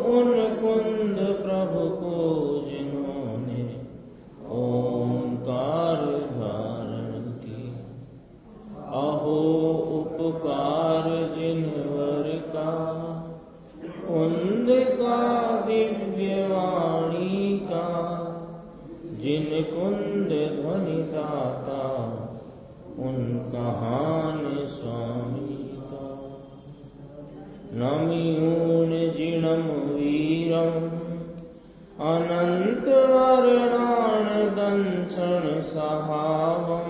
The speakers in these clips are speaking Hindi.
उन कुंद प्रभु को जिन्होंने ओंकार धारण की। अहो उपकार जिनवर का कुंद का दिव्य वाणी का, जिन कुंद ध्वनि दाता उनका हान स्वामी का। नमियून जिणम वीरम अनंत वर्णान दंसन सहावम,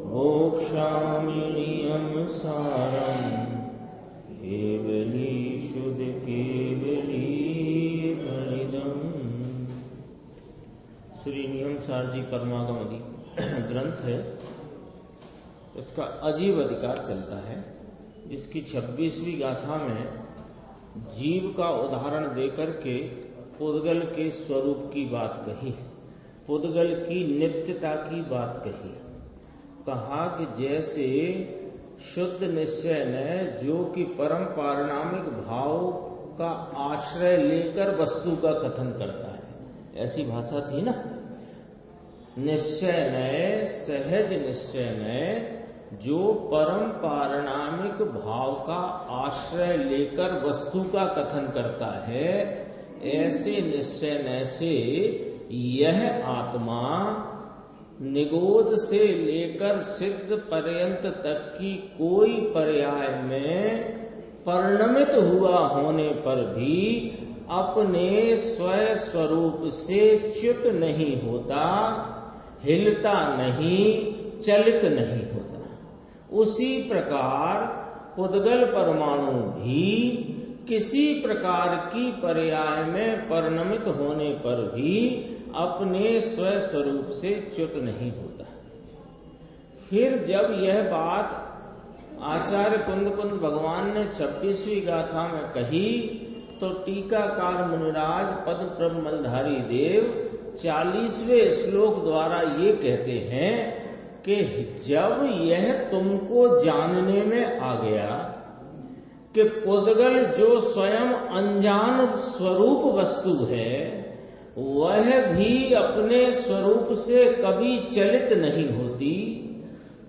मोक्षामिनियम सारम केवली शुद्ध केवली प्रणिदम। श्री नियम सार जी कर्मागम ग्रंथ है, इसका अजीब अधिकार चलता है। इसकी 26वीं गाथा में जीव का उदाहरण देकर के पुद्गल के स्वरूप की बात कही, पुद्गल की नित्यता की बात कही। कहा कि जैसे शुद्ध निश्चय ने जो कि परम पारिणामिक भाव का आश्रय लेकर वस्तु का कथन करता है, ऐसी भाषा थी ना। निश्चय ने, सहज निश्चय ने जो परम पारिणामिक भाव का आश्रय लेकर वस्तु का कथन करता है, ऐसे निश्चय न से यह आत्मा निगोद से लेकर सिद्ध पर्यंत तक की कोई पर्याय में परिणमित हुआ होने पर भी अपने स्वयं स्वरूप से च्युत नहीं होता, हिलता नहीं, चलित नहीं होता। उसी प्रकार पुद्गल परमाणु भी किसी प्रकार की पर्याय में परिणमित होने पर भी अपने स्वयं स्वरूप से च्युत नहीं होता। फिर जब यह बात आचार्य कुंद भगवान ने 26वीं गाथा में कही, तो टीकाकार मुनिराज पद्म मलधारी देव 40वें श्लोक द्वारा ये कहते हैं कि जब यह तुमको जानने में आ गया कि पुद्गल जो स्वयं अनजान स्वरूप वस्तु है, वह भी अपने स्वरूप से कभी चलित नहीं होती,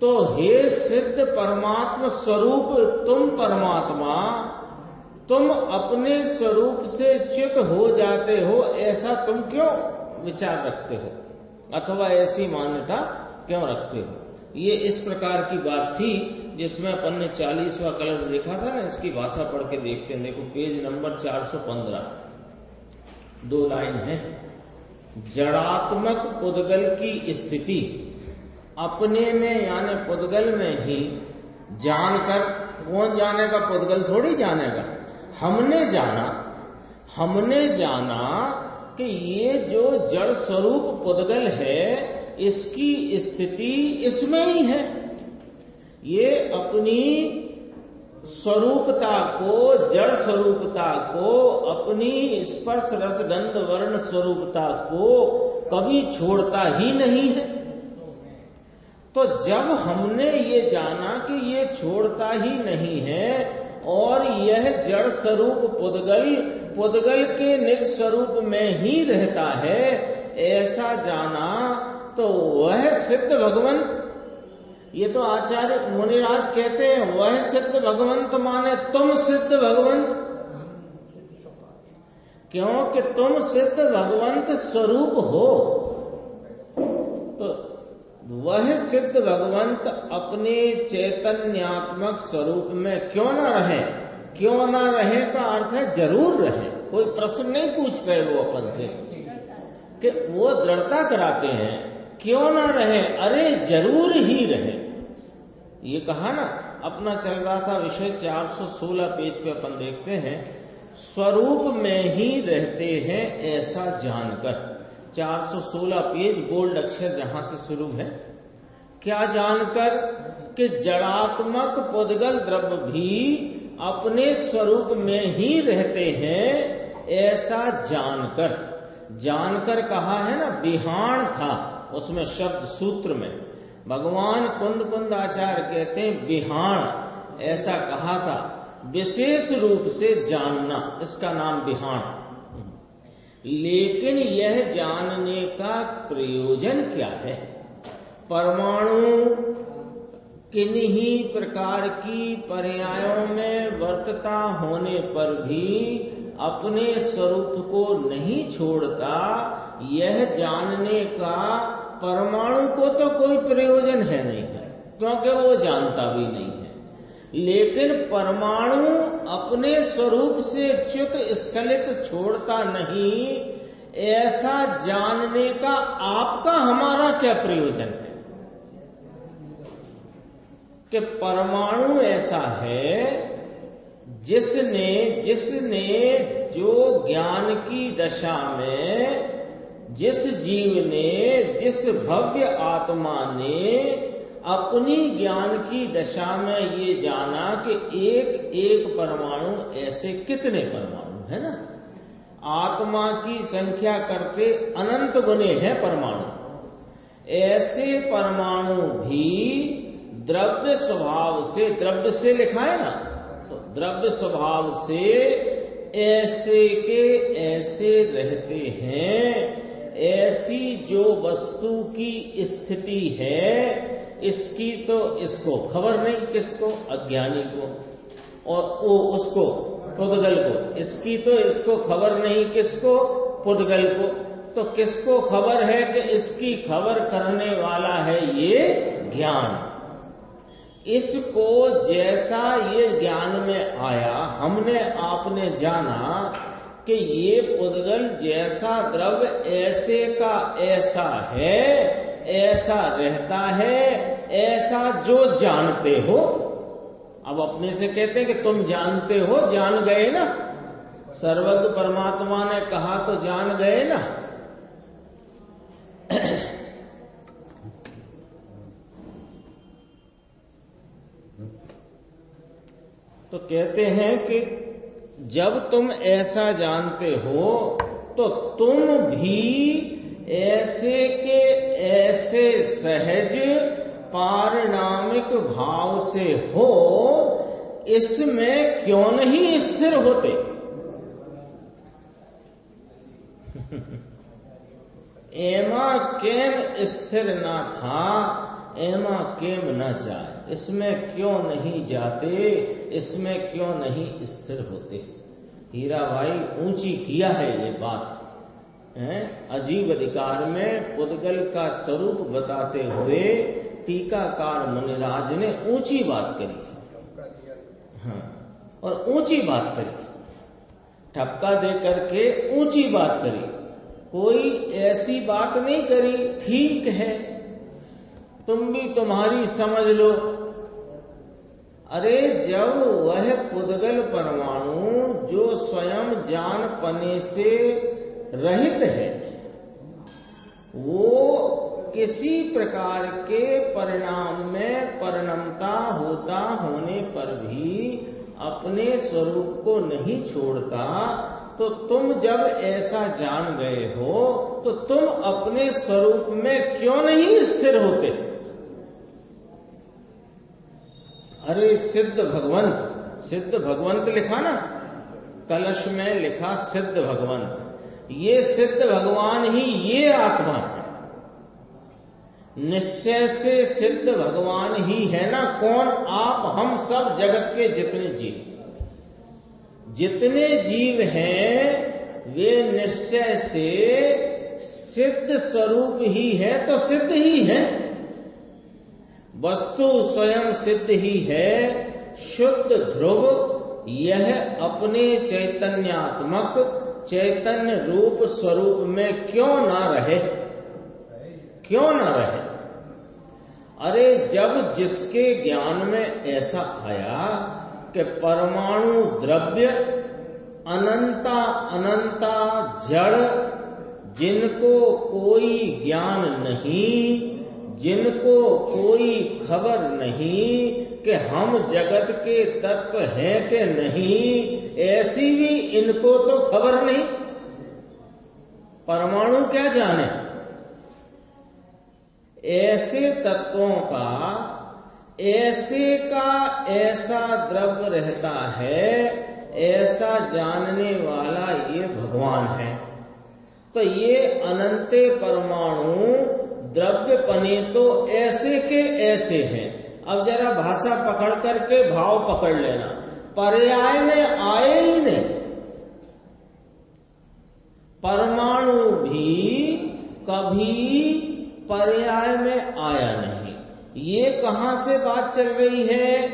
तो हे सिद्ध परमात्मा स्वरूप तुम परमात्मा, तुम अपने स्वरूप से च्युत हो जाते हो, ऐसा तुम क्यों विचार रखते हो अथवा ऐसी मान्यता क्यों रखते हो। ये इस प्रकार की बात थी जिसमें अपन ने 40वां कलश देखा था ना। इसकी भाषा पढ़ के देखते हैं। देखो पेज नंबर 415, 2 लाइन है। जड़ात्मक पुद्गल की स्थिति अपने में यानी पुद्गल में ही जानकर, कौन जानेगा? पुद्गल थोड़ी जानेगा। हमने जाना कि ये जो जड़ स्वरूप पुद्गल है, इसकी स्थिति इसमें ही है। ये अपनी स्वरूपता को, जड़ स्वरूपता को, अपनी स्पर्श रस गंध वर्ण स्वरूपता को कभी छोड़ता ही नहीं है। तो जब हमने ये जाना कि ये छोड़ता ही नहीं है और यह जड़ स्वरूप पुद्गल के निज स्वरूप में ही रहता है, ऐसा जाना, तो वह सिद्ध भगवंत, ये तो आचार्य मुनिराज कहते हैं, वह सिद्ध भगवंत माने तुम सिद्ध भगवंत, क्योंकि तुम सिद्ध भगवंत स्वरूप हो। तो वह सिद्ध भगवंत अपने चैतन्यात्मक स्वरूप में क्यों ना रहे? क्यों ना रहे का अर्थ है जरूर रहे। कोई प्रश्न नहीं पूछ रहे वो अपन से कि वो दृढ़ता कराते हैं, क्यों ना रहे? अरे जरूर ही रहे। ये कहा ना, अपना चल रहा था विषय 416 पेज पे अपन देखते हैं, स्वरूप में ही रहते हैं ऐसा जानकर। 416 पेज बोल्ड अक्षर जहां से शुरू है। क्या जानकर? कि जड़ात्मक पुद्गल द्रव्य भी अपने स्वरूप में ही रहते हैं ऐसा जानकर। जानकर कहा है ना, बिहाण था उसमें शब्द सूत्र में। भगवान कुंद आचार्य कहते हैं बिहाण, ऐसा कहा था विशेष रूप से जानना, इसका नाम विहाण। लेकिन यह जानने का प्रयोजन क्या है? परमाणु किन्हीं प्रकार की पर्यायों में वर्तता होने पर भी अपने स्वरूप को नहीं छोड़ता, यह जानने का परमाणु को तो कोई प्रयोजन है नहीं है, क्योंकि वो जानता भी नहीं है। लेकिन परमाणु अपने स्वरूप से च्युत स्खलित छोड़ता नहीं, ऐसा जानने का आपका हमारा क्या प्रयोजन है? कि परमाणु ऐसा है जिसने जो ज्ञान की दशा में, जिस जीव ने, जिस भव्य आत्मा ने अपनी ज्ञान की दशा में ये जाना कि एक एक परमाणु, ऐसे कितने परमाणु है ना, आत्मा की संख्या करते अनंत गुने हैं परमाणु। ऐसे परमाणु भी द्रव्य स्वभाव से, द्रव्य से लिखा है ना, तो द्रव्य स्वभाव से ऐसे के ऐसे रहते हैं। ऐसी जो वस्तु की स्थिति है, इसकी तो इसको खबर नहीं, किसको? अज्ञानी को, और वो उसको पुद्गल को। इसकी तो इसको खबर नहीं, किसको? पुद्गल को। तो किसको खबर है कि इसकी खबर करने वाला है ये ज्ञान। इसको जैसा ये ज्ञान में आया, हमने आपने जाना कि ये पुद्गल जैसा द्रव्य ऐसे का ऐसा है, ऐसा रहता है, ऐसा जो जानते हो। अब अपने से कहते हैं कि तुम जानते हो, जान गए ना, सर्वज्ञ परमात्मा ने कहा तो जान गए ना। तो कहते हैं कि जब तुम ऐसा जानते हो तो तुम भी ऐसे के ऐसे सहज पारिणामिक भाव से हो, इसमें क्यों नहीं स्थिर होते? एमा केम स्थिर ना था, एमा केम न जाए। इसमें क्यों नहीं जाते, इसमें क्यों नहीं स्थिर होते? हीरा भाई ऊंची किया है ये बात है। अजीब अधिकार में पुद्गल का स्वरूप बताते हुए टीकाकार मुनिराज ने ऊंची बात करी। हाँ, और ऊंची बात करी, ठपका दे करके ऊंची बात करी। कोई ऐसी बात नहीं करी, ठीक है तुम भी तुम्हारी समझ लो। अरे जब वह पुद्गल परमाणु जो स्वयं जान पने से रहित है, वो किसी प्रकार के परिणाम में परिणमता होता होने पर भी अपने स्वरूप को नहीं छोड़ता, तो तुम जब ऐसा जान गए हो तो तुम अपने स्वरूप में क्यों नहीं स्थिर होते? अरे सिद्ध भगवंत, सिद्ध भगवंत लिखा ना, कलश में लिखा सिद्ध भगवंत। ये सिद्ध भगवान ही ये आत्मा है, निश्चय से सिद्ध भगवान ही है ना। कौन? आप, हम सब, जगत के जितने जीव हैं वे निश्चय से सिद्ध स्वरूप ही है, तो सिद्ध ही है। वस्तु स्वयं सिद्ध ही है, शुद्ध ध्रुव यह अपने चैतन्यात्मक चैतन्य रूप स्वरूप में क्यों ना रहे? क्यों ना रहे? अरे जब जिसके ज्ञान में ऐसा आया कि परमाणु द्रव्य अनंता अनंता जड़, जिनको कोई ज्ञान नहीं, जिनको कोई खबर नहीं कि हम जगत के तत्व हैं कि नहीं, ऐसी भी इनको तो खबर नहीं। परमाणु क्या जाने? ऐसे तत्वों का ऐसे का ऐसा द्रव्य रहता है, ऐसा जानने वाला ये भगवान है। तो ये अनंते परमाणु द्रव्य पने तो ऐसे के ऐसे हैं। अब जरा भाषा पकड़ करके भाव पकड़ लेना, पर्याय में आए ही नहीं। परमाणु भी कभी पर्याय में आया नहीं। ये कहां से बात चल रही है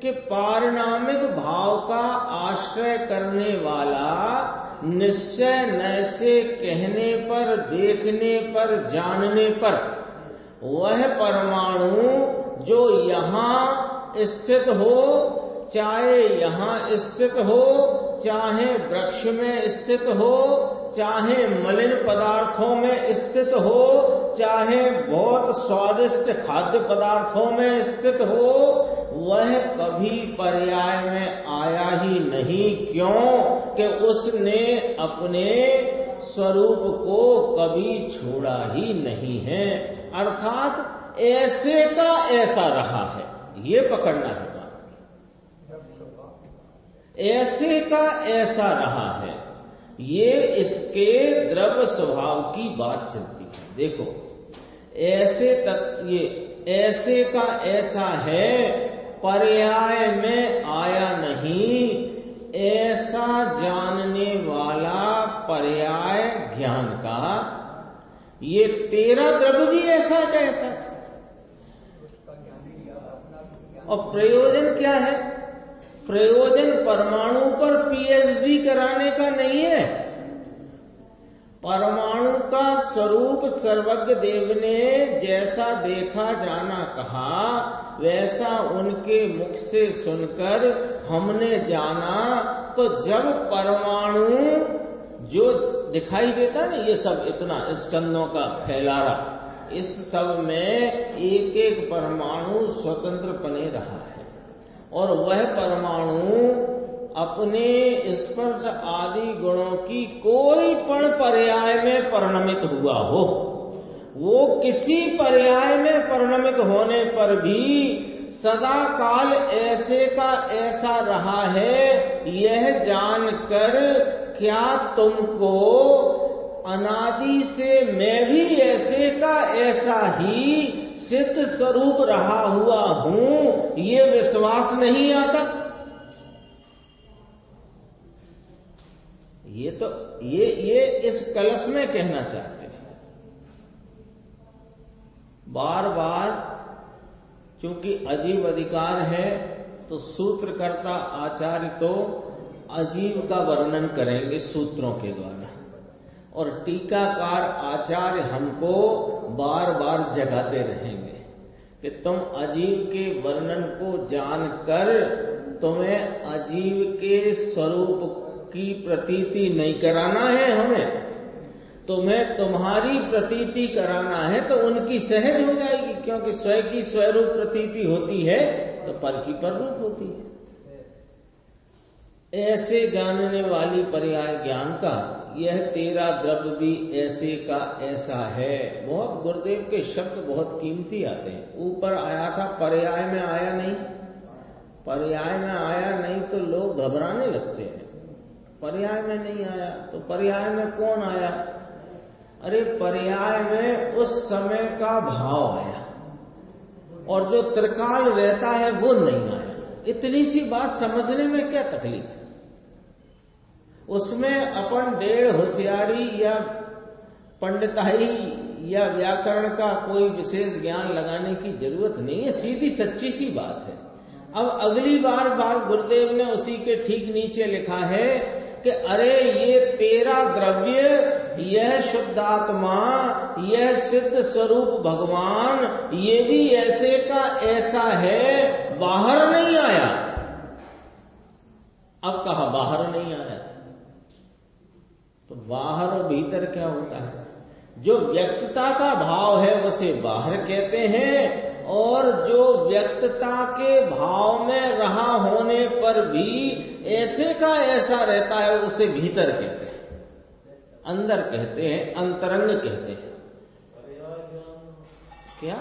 कि पारिणामिक भाव का आश्रय करने वाला निश्चय नैसे कहने पर, देखने पर, जानने पर वह परमाणु जो यहाँ स्थित हो, चाहे यहाँ स्थित हो, चाहे वृक्ष में स्थित हो, चाहे मलिन पदार्थों में स्थित हो, चाहे बहुत स्वादिष्ट खाद्य पदार्थों में स्थित हो, वह कभी पर्याय में आया ही नहीं। क्यों? कि उसने अपने स्वरूप को कभी छोड़ा ही नहीं है। अर्थात ऐसे का ऐसा रहा है, ये पकड़ना है बात। ऐसे का ऐसा रहा है, ये इसके द्रव्य स्वभाव की बात चलती है। देखो, ये ऐसे का ऐसा है, पर्याय में आया नहीं, ऐसा जानने वाला पर्याय ज्ञान का। ये तेरा द्रव्य भी ऐसा का ऐसा। और प्रयोजन क्या है? प्रयोजन परमाणु पर पीएचडी कराने का नहीं है। परमाणु का स्वरूप सर्वज्ञ देव ने जैसा देखा जाना कहा, वैसा उनके मुख से सुनकर हमने जाना। तो जब परमाणु जो दिखाई देता ना, ये सब इतना स्कंदों का फैलारा, इस सब में एक एक परमाणु स्वतंत्र बने रहा है। और वह परमाणु अपने स्पर्श आदि गुणों की कोई पण पर्याय में परिणमित हुआ हो, वो किसी पर्याय में परिणमित होने पर भी सदा काल ऐसे का ऐसा रहा है। यह जानकर क्या तुमको अनादि से मैं भी ऐसे का ऐसा ही सिद्ध स्वरूप रहा हुआ हूं, ये विश्वास नहीं आता? ये इस कलश में कहना चाहते हैं। बार बार चूंकि अजीव अधिकार है, तो सूत्रकर्ता आचार्य तो अजीव का वर्णन करेंगे सूत्रों के द्वारा, और टीकाकार आचार्य हमको बार बार जगाते रहेंगे कि तुम अजीव के वर्णन को जानकर तुम्हें अजीव के स्वरूप की प्रतीति नहीं कराना है, हमें तुम्हें तुम्हारी प्रतीति कराना है। तो उनकी सहज हो जाएगी, क्योंकि स्वयं की स्वरूप प्रतीति होती है तो पर की पर रूप होती है। ऐसे जानने वाली पर्याय ज्ञान का यह तेरा द्रव्य भी ऐसे का ऐसा है। बहुत गुरुदेव के शब्द बहुत कीमती आते हैं। ऊपर आया था पर्याय में आया नहीं, पर्याय में आया नहीं तो लोग घबराने लगते हैं। पर्याय में नहीं आया तो पर्याय में कौन आया? अरे पर्याय में उस समय का भाव आया, और जो त्रिकाल रहता है वो नहीं आया। इतनी सी बात समझने में क्या तकलीफ है? उसमें अपन डेढ़ होशियारी या पंडिताई या व्याकरण का कोई विशेष ज्ञान लगाने की जरूरत नहीं है, सीधी सच्ची सी बात है। अब अगली बात गुरुदेव ने उसी के ठीक नीचे लिखा है कि अरे ये तेरा द्रव्य, यह शुद्धात्मा, यह सिद्ध स्वरूप भगवान, ये भी ऐसे का ऐसा है, बाहर नहीं आया। अब कहा बाहर नहीं आया, तो बाहर और भीतर क्या होता है? जो व्यक्तता का भाव है उसे बाहर कहते हैं, और जो व्यक्तता के भाव में रहा होने पर भी ऐसे का ऐसा रहता है उसे भीतर कहते हैं, अंदर कहते हैं, अंतरंग कहते हैं। क्या?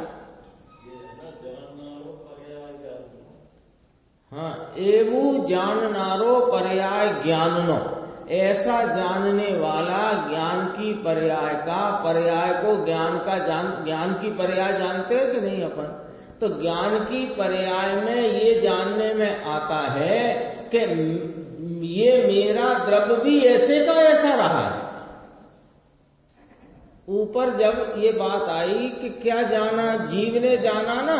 हाँ, एवं जाननारो पर्याय ज्ञाननो, ऐसा जानने वाला ज्ञान की पर्याय का, पर्याय को ज्ञान का ज्ञान की पर्याय जानते हैं कि नहीं अपन? तो ज्ञान की पर्याय में ये जानने में आता है कि ये मेरा द्रव्य भी ऐसे का ऐसा रहा है। ऊपर जब ये बात आई कि क्या जाना, जीव ने जाना ना,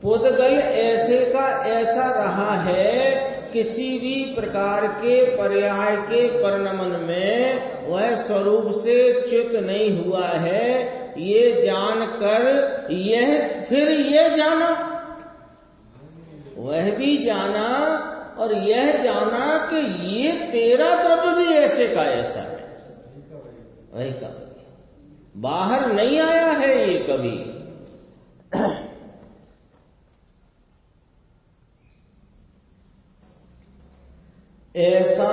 पुद्गल ऐसे का ऐसा रहा है, किसी भी प्रकार के पर्याय के परिणमन में वह स्वरूप से च्युत नहीं हुआ है। ये जानकर यह फिर यह जाना, वह भी जाना और यह जाना कि ये तेरा द्रव्य भी ऐसे का ऐसा है। वही का बाहर नहीं आया है ये कभी। ऐसा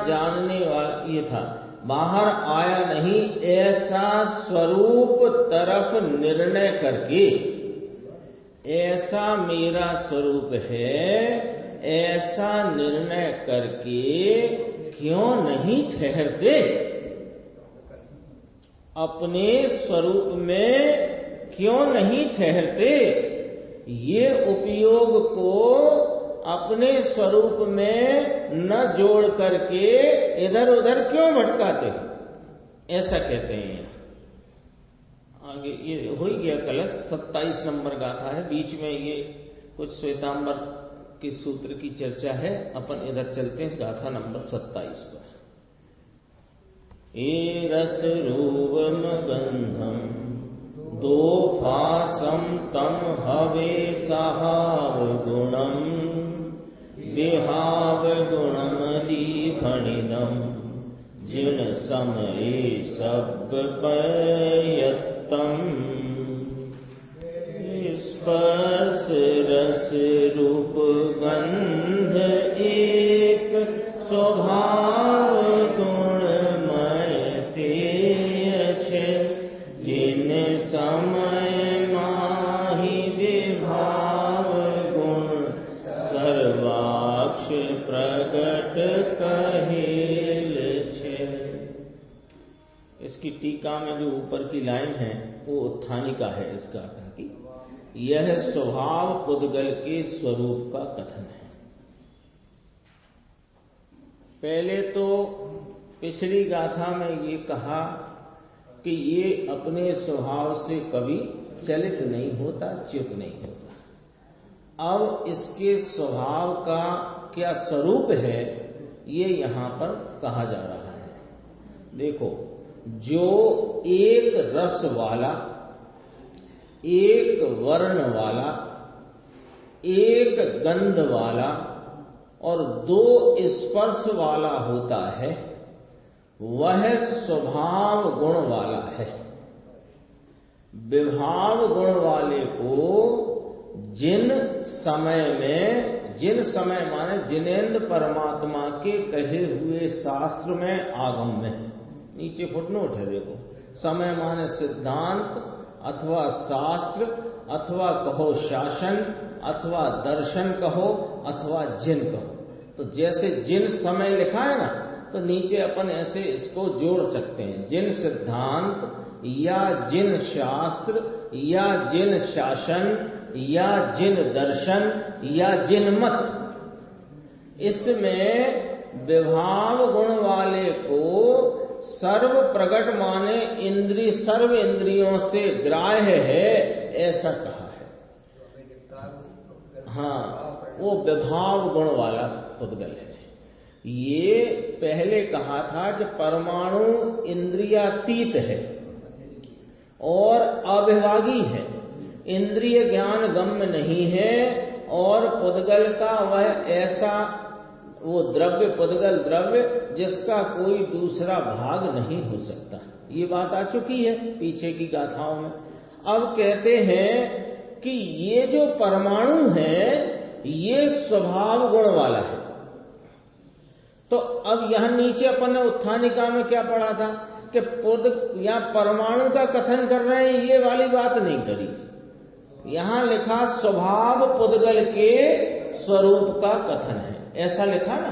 जानने वाला ये था, बाहर आया नहीं, ऐसा स्वरूप तरफ निर्णय करके, ऐसा मेरा स्वरूप है, ऐसा निर्णय करके क्यों नहीं ठहरते? अपने स्वरूप में क्यों नहीं ठहरते? ये उपयोग को अपने स्वरूप में न जोड़ करके इधर उधर क्यों भटकाते? ऐसा कहते हैं। आगे ये हो ही गया कलश 27 नंबर गाथा है, बीच में ये कुछ श्वेतांबर के सूत्र की चर्चा है। अपन इधर चलते हैं गाथा नंबर 27 पर। ए रस रूपम गंधम दो फासम तम हवे सहाव गुणम विहाव गुणमदि फणिदम जिन समय सब पयत्तम स्पर्श रस रूप गंध एक स्वभाव गुणमय तेय छे जिन समय माहि विभाव गुण सर्वाक्ष प्रगट कहेल छे। इसकी टीका में जो ऊपर की लाइन है वो उत्थानिका है। इसका अर्थ कि यह स्वभाव पुद्गल के स्वरूप का कथन है। पहले तो पिछली गाथा में ये कहा कि ये अपने स्वभाव से कभी चलित नहीं होता, च्युत नहीं होता। अब इसके स्वभाव का क्या स्वरूप है ये यहां पर कहा जा रहा है। देखो, जो एक रस वाला, एक वर्ण वाला, एक गंध वाला और दो स्पर्श वाला होता है, वह स्वभाव गुण वाला है। विभाव गुण वाले को जिन समय में, जिन समय माने जिनेन्द्र परमात्मा के कहे हुए शास्त्र में, आगम में, नीचे फुटनोट है देखो, समय माने सिद्धांत अथवा शास्त्र अथवा कहो शासन अथवा दर्शन कहो अथवा जिन कहो। तो जैसे जिन समय लिखा है ना, तो नीचे अपन ऐसे इसको जोड़ सकते हैं, जिन सिद्धांत या जिन शास्त्र या जिन शासन या जिन दर्शन या जिन मत। इसमें विभाव गुण वाले को सर्व प्रगट माने इंद्रिय, सर्व इंद्रियों से ग्राह्य है, ऐसा कहा है। हाँ, वो विभाव गुण वाला पुद्गल है। ये पहले कहा था कि परमाणु इंद्रियातीत है और अविभागी है, इंद्रिय ज्ञान गम्य नहीं है, और पुद्गल का वह ऐसा वो द्रव्य, पुद्गल द्रव्य जिसका कोई दूसरा भाग नहीं हो सकता। ये बात आ चुकी है पीछे की गाथाओं में। अब कहते हैं कि ये जो परमाणु है ये स्वभाव गुण वाला है। तो अब यहां नीचे अपन ने उत्थानिका में क्या पढ़ा था कि पुद्गल या परमाणु का कथन कर रहे हैं, ये वाली बात नहीं करी। यहां लिखा स्वभाव पुद्गल के स्वरूप का कथन है, ऐसा लिखा ना।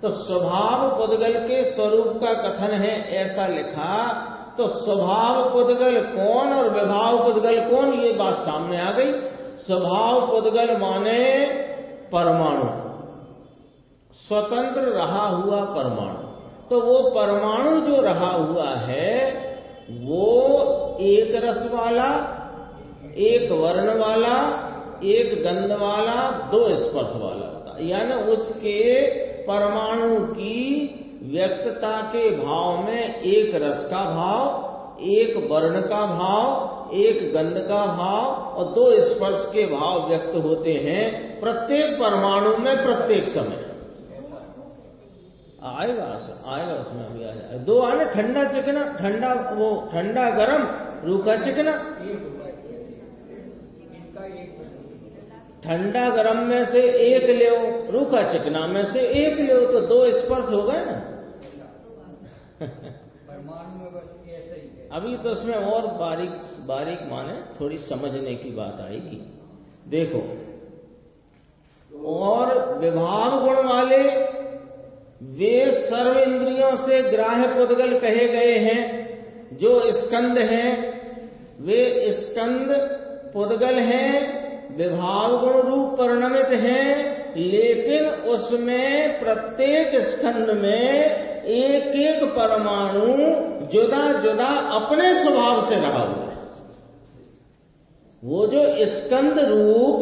तो स्वभाव पुद्गल के स्वरूप का कथन है ऐसा लिखा, तो स्वभाव पुद्गल कौन और विभाव पुद्गल कौन, ये बात सामने आ गई। स्वभाव पुद्गल माने परमाणु, स्वतंत्र रहा हुआ परमाणु। तो वो परमाणु जो रहा हुआ है वो एक रस वाला, एक वर्ण वाला, एक गंध वाला, दो स्पर्श वाला होता है। यानी उसके परमाणु की व्यक्तता के भाव में एक रस का भाव, एक वर्ण का भाव, एक गंध का भाव और दो स्पर्श के भाव व्यक्त होते हैं प्रत्येक परमाणु में प्रत्येक समय। आएगा उसमें अभी आ जाएगा। दो आने, ठंडा चिकना, ठंडा वो ठंडा गरम, रूखा चिकना। ठंडा गरम में से एक ले, रूखा चिकना में से एक ले, तो दो स्पर्श हो गए ना। अभी तो उसमें और बारीक माने थोड़ी समझने की बात आएगी। देखो, और विभाव गुण वाले वे सर्व इंद्रियों से ग्राह्य पुद्गल कहे गए हैं। जो स्कंद हैं वे स्कंद पुद्गल हैं, विभाव गुण रूप परिणमित हैं, लेकिन उसमें प्रत्येक स्कंद में एक एक परमाणु जुदा जुदा अपने स्वभाव से रहा हुआ है। वो जो स्कंद रूप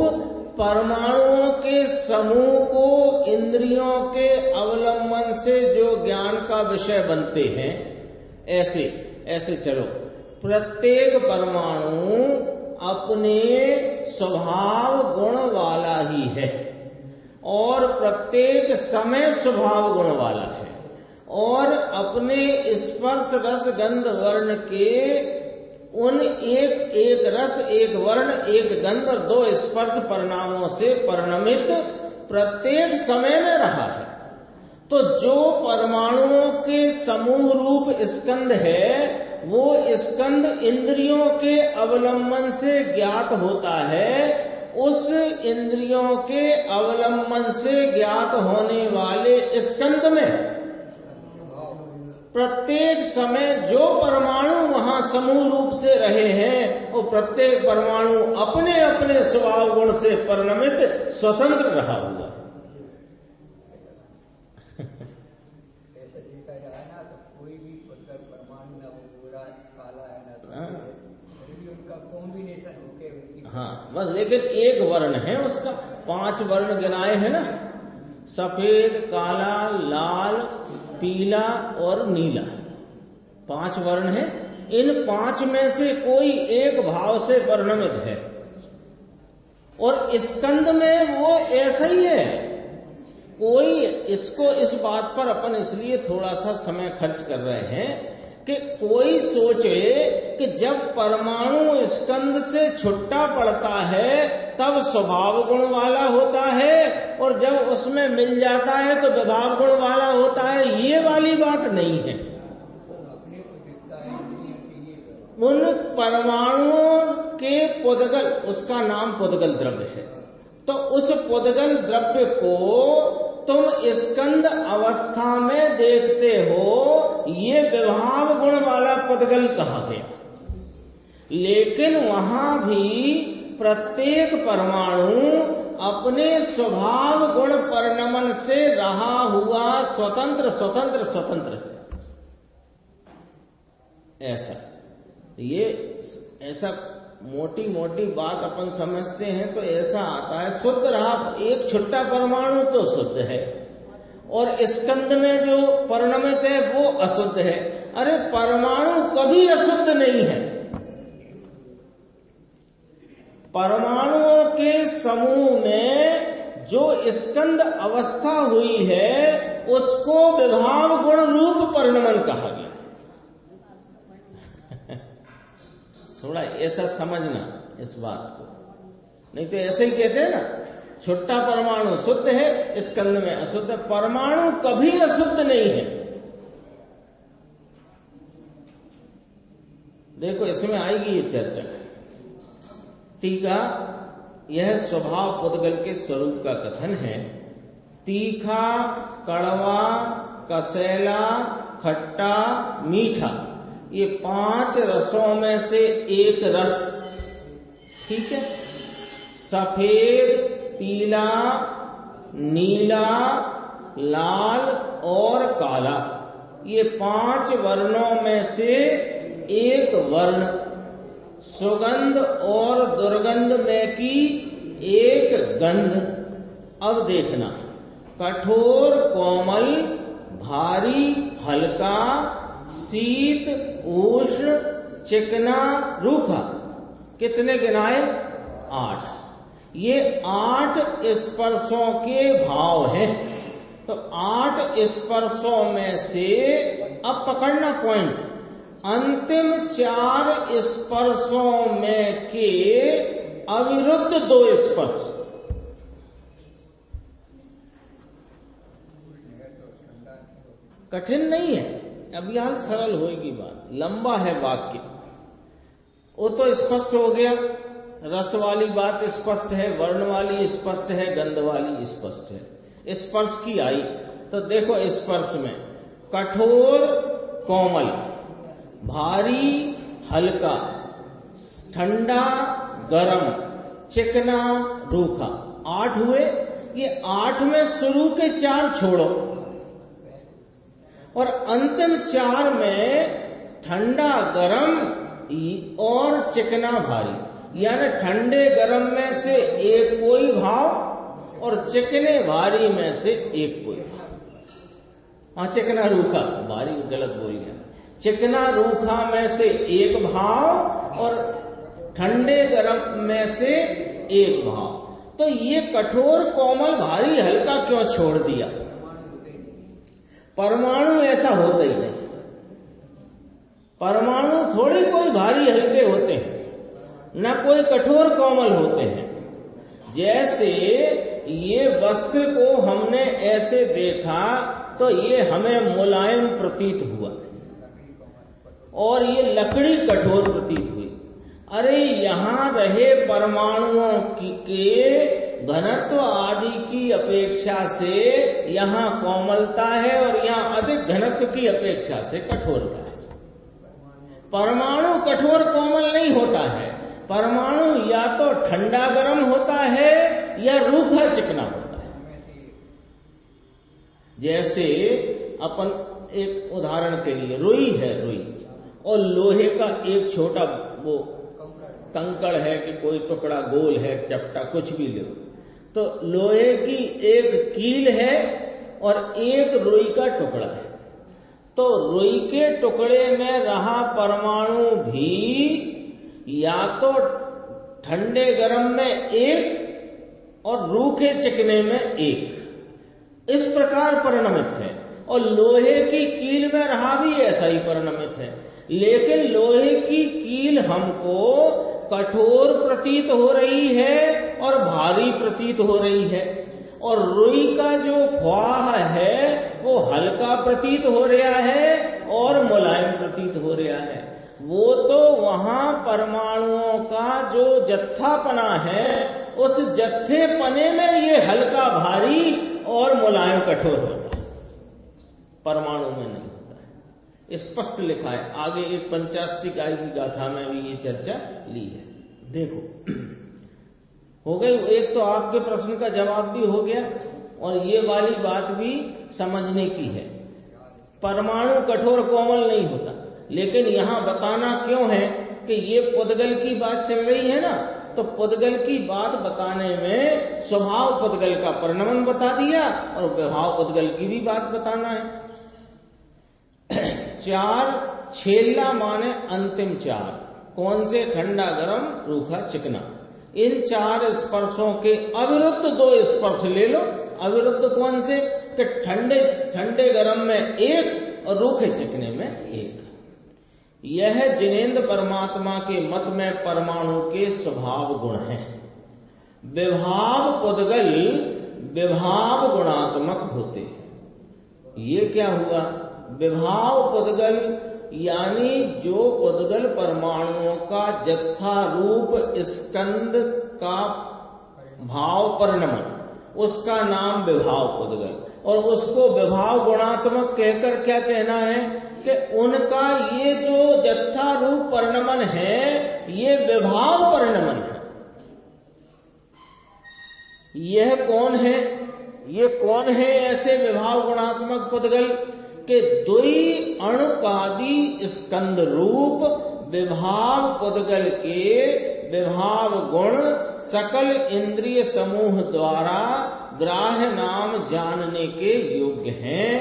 परमाणुओं के समूह को इंद्रियों के अवलंबन से जो ज्ञान का विषय बनते हैं, ऐसे चलो, प्रत्येक परमाणु अपने स्वभाव गुण वाला ही है और प्रत्येक समय स्वभाव गुण वाला है और अपने स्पर्श रस गंध वर्ण के उन एक रस, एक वर्ण, एक गंध और दो स्पर्श परिणामों से परिणमित प्रत्येक समय में रहा है। तो जो परमाणुओं के समूह रूप स्कंद है वो स्कंद इंद्रियों के अवलंबन से ज्ञात होता है। उस इंद्रियों के अवलंबन से ज्ञात होने वाले स्कंद में प्रत्येक समय जो परमाणु वहां समूह रूप से रहे हैं वो प्रत्येक परमाणु अपने अपने स्वभाव गुण से परिणमित स्वतंत्र रहा हुआ। हाँ, बस लेकिन एक वर्ण है उसका, 5 वर्ण गिनाए हैं ना, सफेद, काला, लाल, पीला और नीला, 5 वर्ण है। इन 5 में से कोई एक भाव से परिणमित है और स्कंद में वो ऐसा ही है। कोई इसको इस बात पर अपन इसलिए थोड़ा सा समय खर्च कर रहे हैं कि कोई सोचे कि जब परमाणु स्कंद से छुट्टा पड़ता है तब स्वभाव गुण वाला होता है और जब उसमें मिल जाता है तो विभाव गुण वाला होता है। ये वाली बात नहीं है। उन परमाणुओं के पुद्गल, उसका नाम पुद्गल द्रव्य है, तो उस पुद्गल द्रव्य को तुम स्कंद अवस्था में देखते हो, ये विभाव गुण वाला पुद्गल कहा गया। लेकिन वहां भी प्रत्येक परमाणु अपने स्वभाव गुण परिणमन से रहा हुआ स्वतंत्र स्वतंत्र स्वतंत्र है। ऐसा मोटी मोटी बात अपन समझते हैं तो ऐसा आता है, शुद्ध रहा एक छुट्टा परमाणु तो शुद्ध है और स्कंद में जो परिणमित है वो अशुद्ध है। अरे परमाणु कभी अशुद्ध नहीं है। परमाणुओं के समूह में जो स्कंद अवस्था हुई है उसको विभाव गुण रूप परिणमन कहा गया। थोड़ा ऐसा समझना इस बात को, नहीं तो ऐसे ही कहते हैं ना, छुट्टा परमाणु शुद्ध है, स्कंद में अशुद्ध। परमाणु कभी अशुद्ध नहीं है। देखो इसमें आएगी ये चर्चा टीका, यह स्वभाव पुद्गल के स्वरूप का कथन है। तीखा, कड़वा, कसैला, खट्टा, मीठा, ये 5 रसों में से एक रस, ठीक है। सफेद, पीला, नीला, लाल और काला, ये 5 वर्णों में से एक वर्ण। सुगंध और दुर्गंध में की एक गंध। अब देखना, कठोर, कोमल, भारी, हल्का, शीत, उष्ण, चिकना, रूखा, कितने गिनाए? 8। ये 8 स्पर्शों के भाव हैं। तो 8 स्पर्शों में से, अब पकड़ना पॉइंट, अंतिम 4 स्पर्शों में के अविरुद्ध 2 स्पर्श। कठिन नहीं है, अब यहां सरल होगी बात, लंबा है वाक्य। वो तो स्पष्ट हो गया, रस वाली बात स्पष्ट है, वर्ण वाली स्पष्ट है, गंध वाली स्पष्ट है। स्पर्श की आई तो देखो, स्पर्श में कठोर, कोमल, भारी, हल्का, ठंडा, गरम, चिकना, रूखा, 8 हुए। ये 8 में शुरू के 4 छोड़ो और अंतिम 4 में ठंडा, गरम और चिकना, भारी, यानी ठंडे गरम में से एक कोई भाव और चिकने भारी में से एक कोई भाव। हाँ, चिकना रूखा, भारी गलत बोल गया, चिकना रूखा में से एक भाव और ठंडे गरम में से एक भाव। तो ये कठोर, कोमल, भारी, हल्का क्यों छोड़ दिया? परमाणु ऐसा होता ही नहीं। परमाणु थोड़ी कोई भारी हल्के होते हैं, न कोई कठोर कोमल होते हैं। जैसे ये वस्त्र को हमने ऐसे देखा तो ये हमें मुलायम प्रतीत हुआ और ये लकड़ी कठोर प्रतीत हुई। अरे यहां रहे परमाणुओं के घनत्व आदि की अपेक्षा से यहां कोमलता है और यहां अधिक घनत्व की अपेक्षा से कठोरता है। परमाणु कठोर कोमल नहीं होता है, परमाणु या तो ठंडा गरम होता है या रूखा चिकना होता है। जैसे अपन एक उदाहरण के लिए, रुई है, रुई और लोहे का एक छोटा वो कंकड़ है कि कोई टुकड़ा गोल है, चपटा, कुछ भी लो, तो लोहे की एक कील है और एक रुई का टुकड़ा है। तो रुई के टुकड़े में रहा परमाणु भी या तो ठंडे गरम में एक और रूखे चिकने में एक, इस प्रकार परिणमित है। और लोहे की कील में रहा भी ऐसा ही परिणमित है। लेकिन लोहे की कील हमको कठोर प्रतीत हो रही है और भारी प्रतीत हो रही है, और रुई का जो ख्वाह है वो हल्का प्रतीत हो रहा है और मुलायम प्रतीत हो रहा है। वो तो वहां परमाणुओं का जो जत्थापना है, उस जत्थेपने में ये हल्का भारी और मुलायम कठोर होता है, परमाणु में नहीं होता है। स्पष्ट लिखा है, आगे एक पंचास्तिकाय की गाथा में भी ये चर्चा ली है। देखो, हो गई, एक तो आपके प्रश्न का जवाब भी हो गया और ये वाली बात भी समझने की है। परमाणु कठोर कोमल नहीं होता, लेकिन यहां बताना क्यों है कि ये पुद्गल की बात चल रही है ना, तो पुद्गल की बात बताने में स्वभाव पुद्गल का परिणमन बता दिया और विभाव पुद्गल की भी बात बताना है। 4 छेला माने अंतिम 4, कौन से? ठंडा, गरम, रूखा, चिकना। इन 4 स्पर्शों के अविरुद्ध 2 स्पर्श ले लो। अविरुद्ध कौन से? कि ठंडे गरम में एक और रूखे चिकने में एक। यह जिनेंद्र परमात्मा के मत में परमाणु के स्वभाव गुण हैं। विभाव पुद्गल विभाव गुणात्मक होते हैं। ये क्या हुआ? विभाव पुद्गल यानी जो पुद्गल परमाणुओं का जत्था रूप स्कंद का भाव परिणमन, उसका नाम विभाव पुद्गल, और उसको विभाव गुणात्मक कहकर क्या कहना है कि उनका ये जो जत्था रूप परिणमन है ये विभाव परिणमन है। यह कौन है? ये कौन है ऐसे विभाव गुणात्मक पुद्गल के द्वि अणुकादि स्कंद रूप विभाव पुद्गल के विभाव गुण सकल इंद्रिय समूह द्वारा ग्राह्य नाम जानने के योग्य हैं,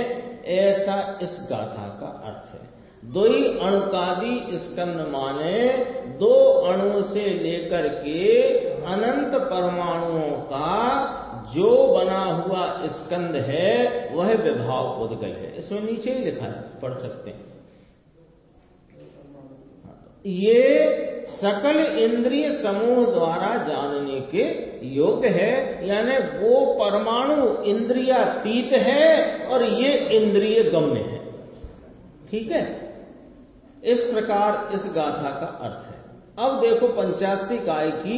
ऐसा इस गाथा का अर्थ है। द्वि अणुकादि स्कंद माने दो अणु से लेकर के अनंत परमाणुओं का जो बना हुआ स्कंद है वह विभाव पुद्गल है। इसमें नीचे ही लिखा है, पढ़ सकते हैं। ये सकल इंद्रिय समूह द्वारा जानने के योग्य है, यानी वो परमाणु इंद्रियातीत है और ये इंद्रिय गम्य है। ठीक है, इस प्रकार इस गाथा का अर्थ है। अब देखो पंचास्ती काय की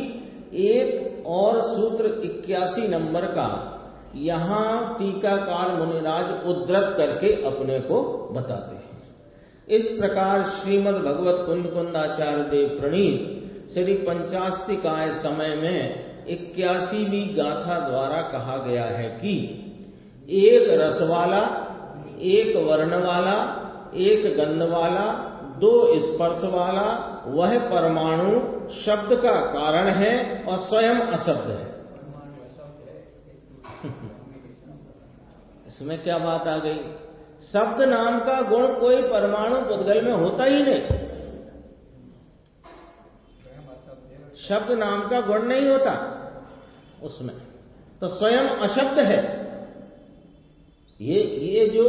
एक और सूत्र 81 नंबर का यहां टीकाकार मुनिराज उद्धृत करके अपने को बताते हैं। इस प्रकार श्रीमद् भगवत कुंज कुंदाचार्य देव प्रणीत श्री पंचास्ती काय समय में 81वीं गाथा द्वारा कहा गया है कि एक रस वाला, एक वर्ण वाला, एक गंध वाला, दो स्पर्श वाला वह परमाणु शब्द का कारण है और स्वयं अशब्द है। इसमें क्या बात आ गई? शब्द नाम का गुण कोई परमाणु पुद्गल में होता ही नहीं। शब्द नाम का गुण नहीं होता उसमें, तो स्वयं अशब्द है। ये जो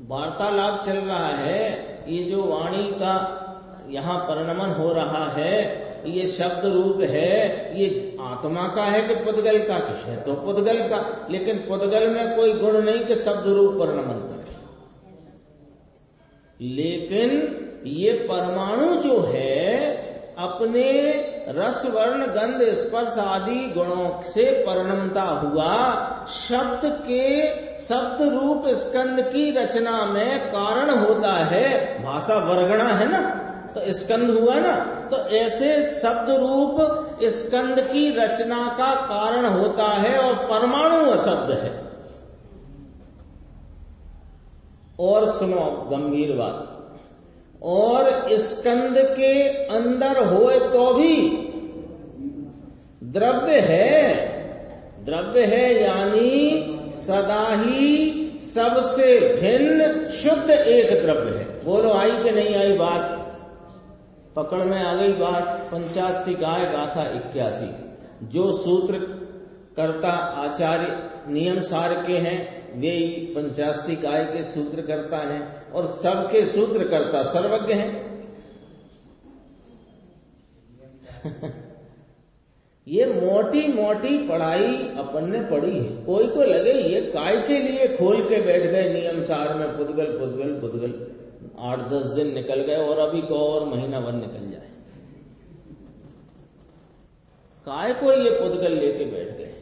वार्तालाप चल रहा है, ये जो वाणी का यहाँ परिणमन हो रहा है, ये शब्द रूप है, ये आत्मा का है कि पुद्गल का है? तो पुद्गल का, लेकिन पुद्गल में कोई गुण नहीं कि शब्द रूप परिणमन करे। लेकिन ये परमाणु जो है अपने रस वर्ण गंध स्पर्श आदि गुणों से परिणमता हुआ शब्द के शब्द रूप स्कंद की रचना में कारण होता है। भाषा वर्गणा है ना, तो स्कंद हुआ ना, तो ऐसे शब्द रूप स्कंद की रचना का कारण होता है और परमाणु अशब्द है। और सुनो गंभीर बात, और स्कंद के अंदर होए तो भी द्रव्य है, यानी सदा ही सबसे भिन्न शुद्ध एक द्रव्य है। बोलो आई कि नहीं आई बात? पकड़ में आ गई बात। पंचास्ती काय गाथा 81 जो सूत्र कर्ता आचार्य नियम सार के हैं वे पंचास्ती काय के सूत्र करता है, और सबके सूत्र करता सर्वज्ञ हैं। ये मोटी मोटी पढ़ाई अपन ने पढ़ी है। कोई को लगे ये काय के लिए खोल के बैठ गए नियम सार में पुद्गल पुद्गल पुद्गल, 8-10 दिन निकल गए और अभी को और महीना भर निकल जाए। काय को ये पुद्गल लेके बैठ गए?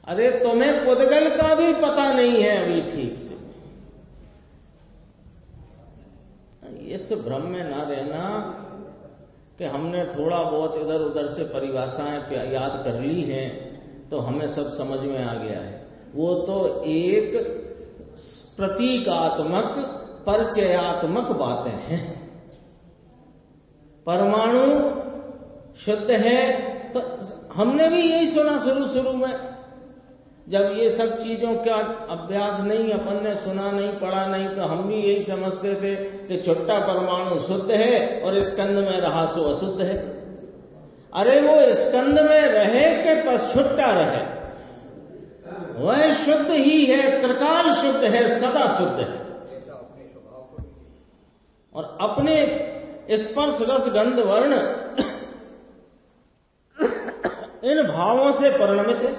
अरे तुम्हें पुद्गल का भी पता नहीं है अभी ठीक से। इस भ्रम में ना रहना कि हमने थोड़ा बहुत इधर उधर से परिभाषाएं याद कर ली हैं तो हमें सब समझ में आ गया है। वो तो एक प्रतीकात्मक परिचयात्मक बातें हैं। परमाणु शुद्ध है तो हमने भी यही सुना शुरू में, जब ये सब चीजों का अभ्यास नहीं, अपन ने सुना नहीं पढ़ा नहीं, तो हम भी यही समझते थे कि छोटा परमाणु शुद्ध है और स्कंद में रहा सो अशुद्ध है। अरे वो स्कंद में रहे के पस छुट्टा रहे, वह शुद्ध ही है, त्रिकाल शुद्ध है, सदा शुद्ध है, और अपने स्पर्श रस गंध वर्ण इन भावों से परिणमित है।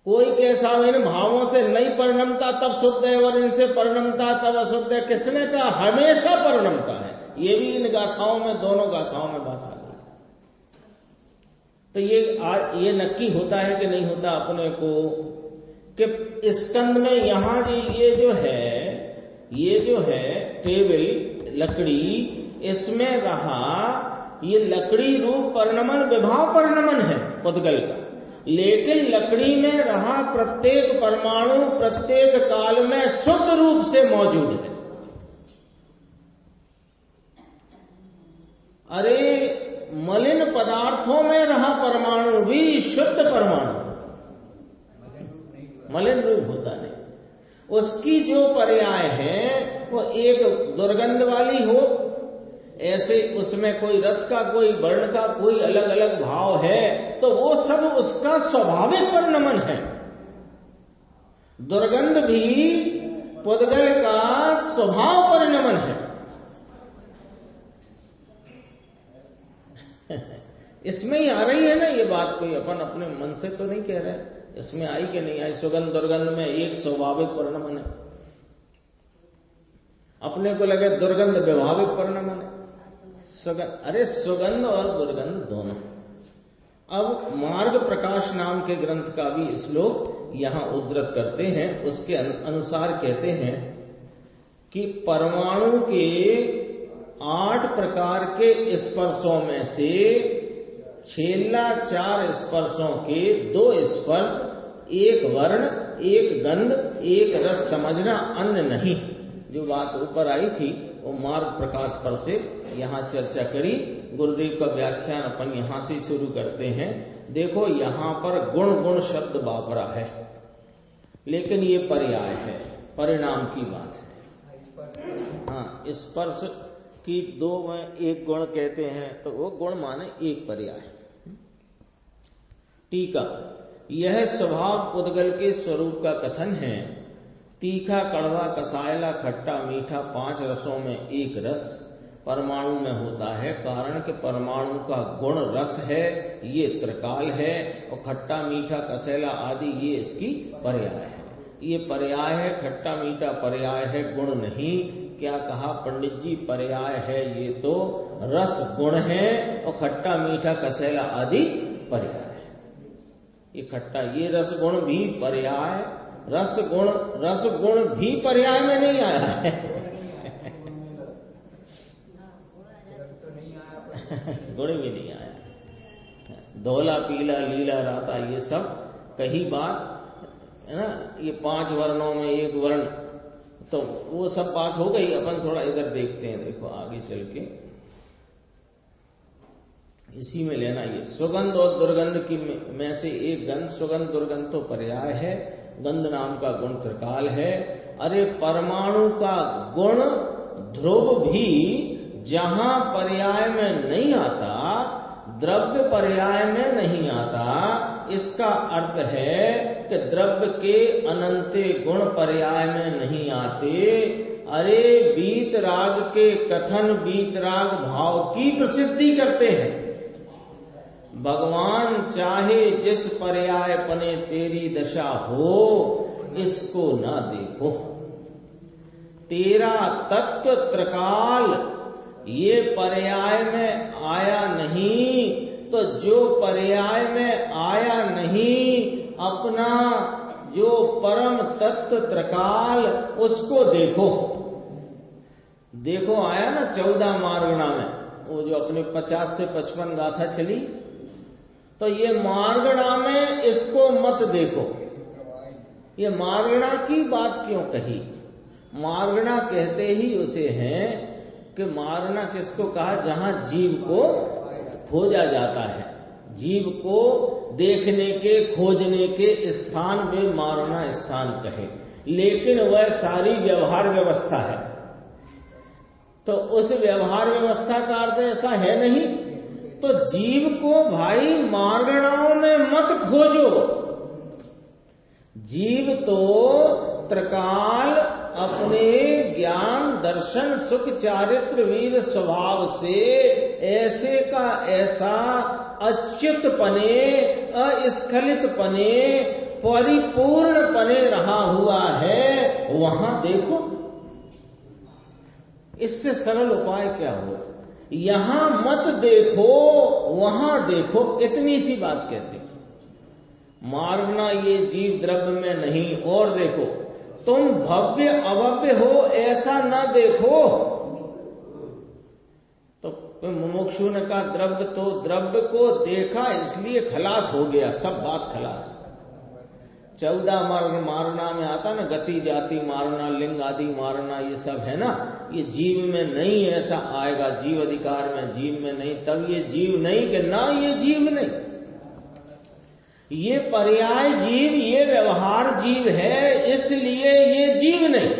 कोई कैसा इन भावों से नहीं परिणमता तब शुद्ध है और इनसे परिणमता तब अशुद्ध है। किसने कहा? हमेशा परिणमता है। ये भी इन गाथाओं में, दोनों गाथाओं में बात आ गई। तो ये नक्की होता है कि नहीं होता अपने को कि स्कंद में यहां ये जो है टेबल लकड़ी, इसमें रहा ये लकड़ी रूप परिणमन, विभाव परिणमन है पुद्गल का, लेकिन लकड़ी में रहा प्रत्येक परमाणु प्रत्येक काल में शुद्ध रूप से मौजूद है। अरे मलिन पदार्थों में रहा परमाणु भी शुद्ध परमाणु, मलिन रूप होता नहीं। उसकी जो पर्याय है वो एक दुर्गंध वाली हो, ऐसे उसमें कोई रस का, कोई वर्ण का, कोई अलग अलग भाव है, तो वो सब उसका स्वाभाविक परिणमन है। दुर्गंध भी पुद्गल का स्वभाव परिणमन है। इसमें ही आ रही है ना ये बात, कोई अपन अपने मन से तो नहीं कह रहे, इसमें आई कि नहीं आई? सुगंध दुर्गंध में एक स्वाभाविक परिणमन है, अपने को लगे दुर्गंध व्यवहारिक परिणमन है। अरे सुगंध और दुर्गंध दोनों। अब मार्ग प्रकाश नाम के ग्रंथ का भी श्लोक यहां उद्धृत करते हैं। उसके अनुसार कहते हैं कि परमाणु के 8 प्रकार के स्पर्शों में से छेला 4 स्पर्शों के 2 स्पर्श, 1 वर्ण, 1 गंध, 1 रस समझना, अन्य नहीं। जो बात ऊपर आई थी वो मार्ग प्रकाश पर से यहाँ चर्चा करी। गुरुदेव का व्याख्यान अपन यहाँ से शुरू करते हैं। देखो यहाँ पर गुण गुण शब्द वापरा है, लेकिन ये पर्याय है, परिणाम की बात है। हाँ, स्पर्श की 2 में 1 गुण कहते हैं तो वो गुण माने 1 पर्याय। टीका, यह स्वभाव पुद्गल के स्वरूप का कथन है। तीखा, कड़वा, कसायला, खट्टा, मीठा 5 रसों में 1 रस परमाणु में होता है, कारण कि परमाणु का गुण रस है, ये त्रिकाल है, और खट्टा, मीठा, कसैला आदि ये इसकी पर्याय है। ये पर्याय है, खट्टा मीठा पर्याय है, गुण नहीं। क्या कहा पंडित जी? पर्याय है ये तो रस गुण है, और खट्टा मीठा कसैला आदि पर्याय है। ये खट्टा, ये रस गुण भी पर्याय, रस गुण भी पर्याय में नहीं आया है। गुण भी नहीं आया। धोला, पीला, लीला, राता, ये सब कही बात है ना। ये 5 वर्णों में 1 वर्ण, तो वो सब बात हो गई। अपन थोड़ा इधर देखते हैं, देखो आगे चल के इसी में लेना। ये सुगंध और दुर्गंध की में से 1 गंध, सुगंध दुर्गंध तो पर्याय है, गंध नाम का गुण त्रिकाल है। अरे परमाणु का गुण ध्रुव भी जहां पर्याय में नहीं आता, द्रव्य पर्याय में नहीं आता, इसका अर्थ है कि द्रव्य के अनंते गुण पर्याय में नहीं आते। अरे वीतराग के कथन वीतराग भाव की प्रसिद्धि करते हैं। भगवान चाहे जिस पर्याय पने तेरी दशा हो, इसको ना देखो। तेरा तत्व त्रिकाल ये पर्याय में आया नहीं, तो जो पर्याय में आया नहीं, अपना जो परम तत्व त्रिकाल उसको देखो। देखो आया ना 14 मार्गणा में, वो जो अपने 50 से 55 गाथा चली, तो ये मार्गणा में इसको मत देखो। ये मार्गणा की बात क्यों कही? मार्गणा कहते ही उसे हैं कि मारना किसको कहा? जहां जीव को खोजा जाता है, जीव को देखने के खोजने के स्थान वे मारना स्थान कहे, लेकिन वह सारी व्यवहार व्यवस्था है। तो उस व्यवहार व्यवस्था का अर्थ ऐसा है नहीं। तो जीव को भाई मार्गणाओं में मत खोजो। जीव तो त्रिकाल अपने ज्ञान दर्शन सुख चारित्र वीर स्वभाव से ऐसे का ऐसा अच्युत पने अस्खलित पने परिपूर्ण बने रहा हुआ है, वहां देखो। इससे सरल उपाय क्या हुआ? यहां मत देखो, वहां देखो, इतनी सी बात कहते। मारना ये जीव द्रव्य में नहीं। और देखो, तुम भव्य अभव्य हो ऐसा न देखो। तो मुमुक्षु ने कहा द्रव्य, तो द्रव्य को देखा इसलिए खलास हो गया, सब बात खलास। 14 मारना में आता ना, गति जाति मारना, लिंग आदि मारना, ये सब है ना, ये जीव में नहीं ऐसा आएगा। जीव अधिकार में, जीव में नहीं, तब ये जीव नहीं कि ना ये जीव नहीं। ये पर्याय जीव, ये व्यवहार जीव है, इसलिए ये जीव नहीं।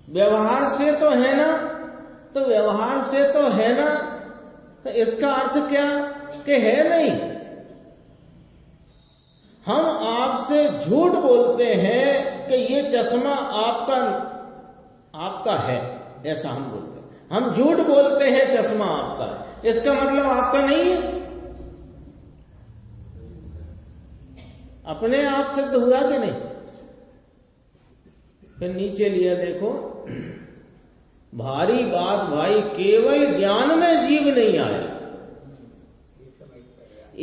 व्यवहार से तो है ना, तो व्यवहार से तो है ना, तो इसका अर्थ क्या कि है नहीं। हम आपसे झूठ बोलते हैं कि ये चश्मा आपका है, ऐसा हम बोलते हैं। हम झूठ बोलते हैं चश्मा आपका है, इसका मतलब आपका नहीं है। अपने आप सिद्ध हुआ कि नहीं? फिर नीचे लिया देखो, भारी बात भाई, केवल ज्ञान में जीव नहीं आया।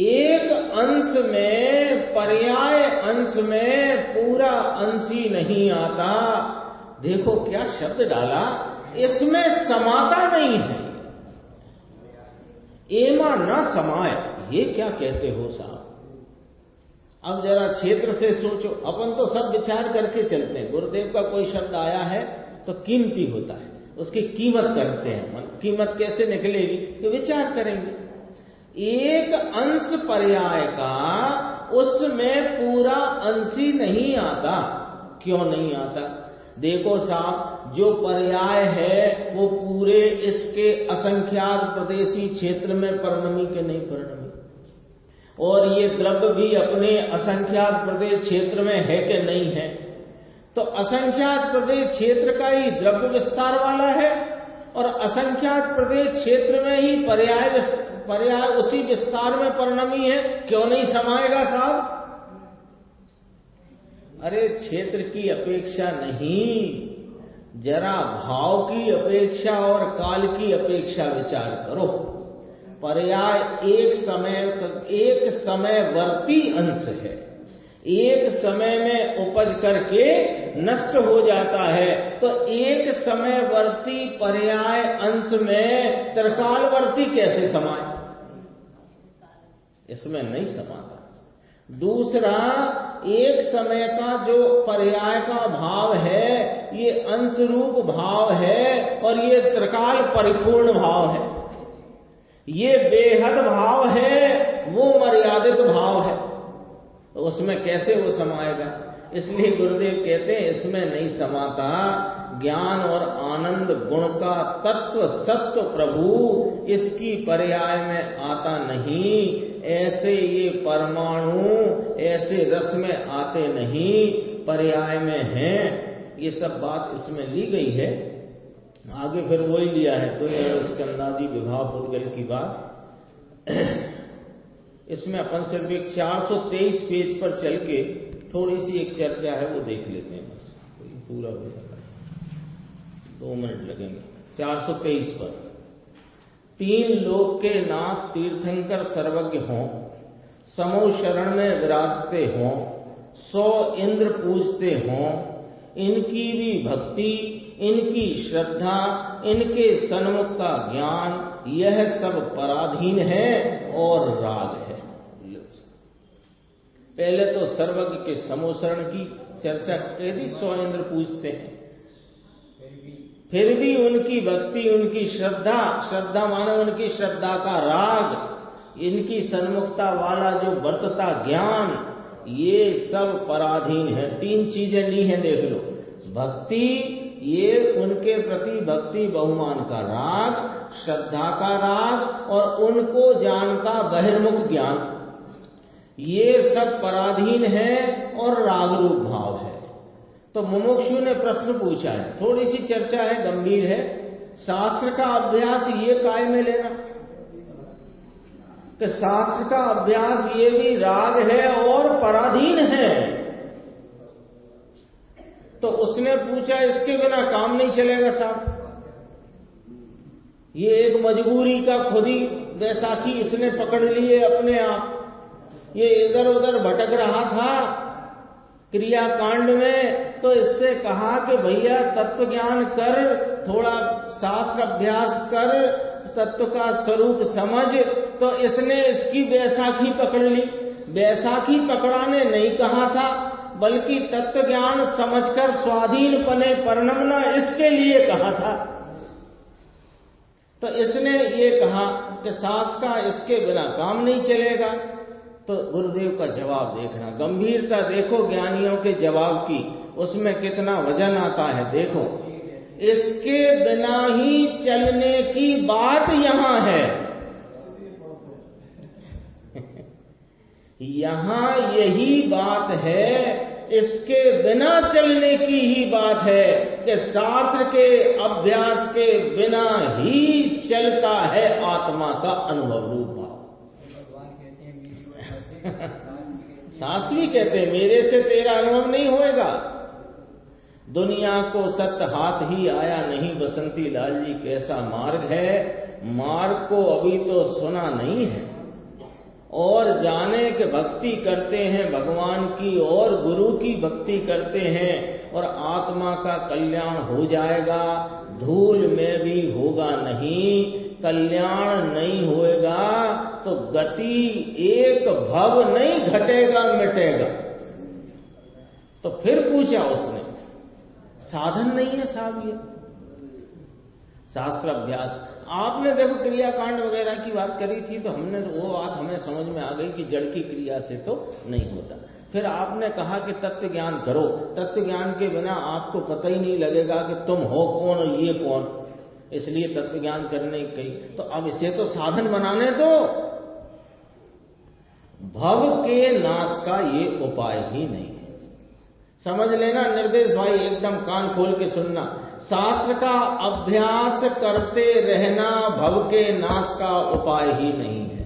एक अंश में, पर्याय अंश में पूरा अंश ही नहीं आता। देखो क्या शब्द डाला, इसमें समाता नहीं है। एमा न समाए, ये क्या कहते हो साहब? अब जरा क्षेत्र से सोचो। अपन तो सब विचार करके चलते हैं। गुरुदेव का कोई शब्द आया है तो कीमती होता है, उसकी कीमत करते हैं। कीमत कैसे निकलेगी? कि विचार करेंगे। एक अंश पर्याय का उसमें पूरा अंश ही नहीं आता। क्यों नहीं आता? देखो साहब, जो पर्याय है वो पूरे इसके असंख्यात प्रदेशी क्षेत्र में परिणमी के नहीं परिणमी, और ये द्रव्य भी अपने असंख्यात प्रदेश क्षेत्र में है कि नहीं है। तो असंख्यात प्रदेश क्षेत्र का ही द्रव्य विस्तार वाला है, और असंख्यात प्रदेश क्षेत्र में ही पर्याय उसी विस्तार में परिणमी है। क्यों नहीं समाएगा साहब? अरे क्षेत्र की अपेक्षा नहीं, जरा भाव की अपेक्षा और काल की अपेक्षा विचार करो। पर्याय एक समयवर्ती अंश है, एक समय में उपज करके नष्ट हो जाता है। तो एक समयवर्ती पर्याय अंश में त्रिकालवर्ती कैसे समाए? इसमें नहीं समाता। दूसरा, एक समय का जो पर्याय का भाव है, ये अंश रूप भाव है, और ये त्रिकाल परिपूर्ण भाव है। ये बेहद भाव है, वो मर्यादित भाव है, तो उसमें कैसे वो समाएगा? इसलिए गुरुदेव कहते हैं इसमें नहीं समाता। ज्ञान और आनंद गुण का तत्व सत्व प्रभु इसकी पर्याय में आता नहीं। ऐसे ये परमाणु ऐसे रस में आते नहीं, पर्याय में हैं। ये सब बात इसमें ली गई है। आगे फिर वही लिया है, तो ये स्कंदादि विभाव पुद्गल की बात। इसमें अपन सिर्फ एक 423 पेज पर चल के थोड़ी सी एक चर्चा है वो देख लेते हैं, बस तो ये पूरा हो जाता है। 2 मिनट लगेंगे। 423 पर, 3 लोक के नाथ तीर्थंकर सर्वज्ञ हों, समो शरण में विराजते हों, 100 इंद्र पूजते हों, इनकी भी भक्ति, इनकी श्रद्धा, इनके सन्मुख का ज्ञान, यह सब पराधीन है और राग है। पहले तो सर्वज्ञ के समोशरण की चर्चा कह दी, 100 इंद्र पूजते हैं, फिर भी उनकी भक्ति, उनकी श्रद्धा माने उनकी श्रद्धा का राग, इनकी सन्मुखता वाला जो वर्तता ज्ञान, ये सब पराधीन है। 3 चीजें ली हैं, देख लो। भक्ति, ये उनके प्रति भक्ति बहुमान का राग, श्रद्धा का राग, और उनको जानता बहिर्मुख ज्ञान, ये सब पराधीन है और राग रूप भाव है। तो मुमुक्षु ने प्रश्न पूछा है, थोड़ी सी चर्चा है, गंभीर है। शास्त्र का अभ्यास ये काय में लेना? कि शास्त्र का अभ्यास ये भी राग है और पराधीन है। तो उसने पूछा इसके बिना काम नहीं चलेगा साहब, ये एक मजबूरी का खुद ही बैसाखी इसने पकड़ लिए अपने आप। ये इधर उधर भटक रहा था क्रिया कांड में, तो इससे कहा कि भैया तत्व ज्ञान कर, थोड़ा शास्त्र अभ्यास कर, तत्व का स्वरूप समझ। तो इसने इसकी बैसाखी पकड़ ली। बैसाखी पकड़ाने नहीं कहा था, बल्कि तत्व ज्ञान समझकर स्वाधीन पने परिणमना इसके लिए कहा था। तो इसने ये कहा कि सास का इसके बिना काम नहीं चलेगा। तो गुरुदेव का जवाब देखना, गंभीरता देखो ज्ञानियों के जवाब की, उसमें कितना वजन आता है। देखो, इसके बिना ही चलने की बात यहां है। यहां यही बात है, इसके बिना चलने की ही बात है कि शास्त्र के अभ्यास के बिना ही चलता है आत्मा का अनुभव रूप भाव। शास्त्र भी कहते हैं मेरे से तेरा अनुभव नहीं होएगा। दुनिया को सत हाथ ही आया नहीं, बसंती लाल जी कैसा मार्ग है। मार्ग को अभी तो सुना नहीं है, और जाने के भक्ति करते हैं भगवान की और गुरु की भक्ति करते हैं, और आत्मा का कल्याण हो जाएगा। धूल में भी होगा नहीं, कल्याण नहीं होएगा तो गति एक भव नहीं घटेगा मिटेगा। तो फिर पूछा उसने, साधन नहीं है साहब ये शास्त्र अभ्यास। आपने देखो क्रियाकांड वगैरह की बात करी थी, तो हमने वो बात हमें समझ में आ गई कि जड़ की क्रिया से तो नहीं होता। फिर आपने कहा कि तत्व ज्ञान करो, तत्व ज्ञान के बिना आपको पता ही नहीं लगेगा कि तुम हो कौन और ये कौन, इसलिए तत्व ज्ञान करने की कही। तो अब इसे तो साधन बनाने दो। भव के नाश का ये उपाय ही नहीं है, समझ लेना। निर्देश भाई एकदम कान खोल के सुनना, शास्त्र का अभ्यास करते रहना भव के नाश का उपाय ही नहीं है।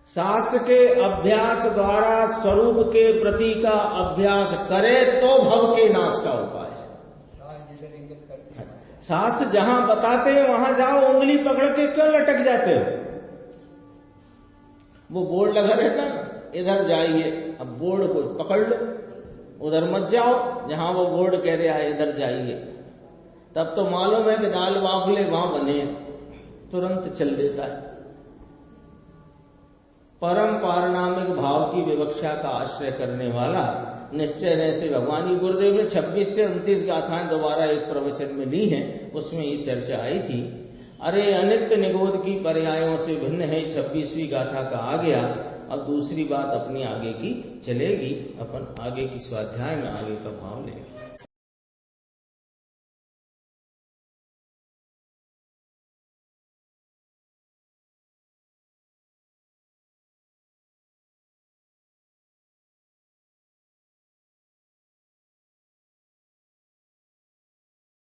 शास्त्र के अभ्यास द्वारा स्वरूप के प्रति का अभ्यास करे तो भव के नाश का उपाय है। शास्त्र जहां बताते हैं वहां जाओ, उंगली पकड़ के क्यों लटक जाते हो? वो बोर्ड लगा रहता है, इधर जाइए, अब बोर्ड को पकड़ लो, उधर मत जाओ जहां वो बोर्ड कह रहा है इधर जाइए। तब तो मालूम है कि दाल बाफले वहां बने, तुरंत चल देता है। परम पारणामिक भाव की विवक्षा का आश्रय करने वाला निश्चय से भगवान की गुरुदेव ने 26 से 29 गाथाएं दोबारा एक प्रवचन में ली हैं, उसमें ये चर्चा आई थी। अरे अनित्य निगोद की पर्यायों से भिन्न है 26वीं गाथा का आ गया। अब दूसरी बात अपनी आगे की चलेगी, अपन आगे की स्वाध्याय में आगे का भाव लेंगे।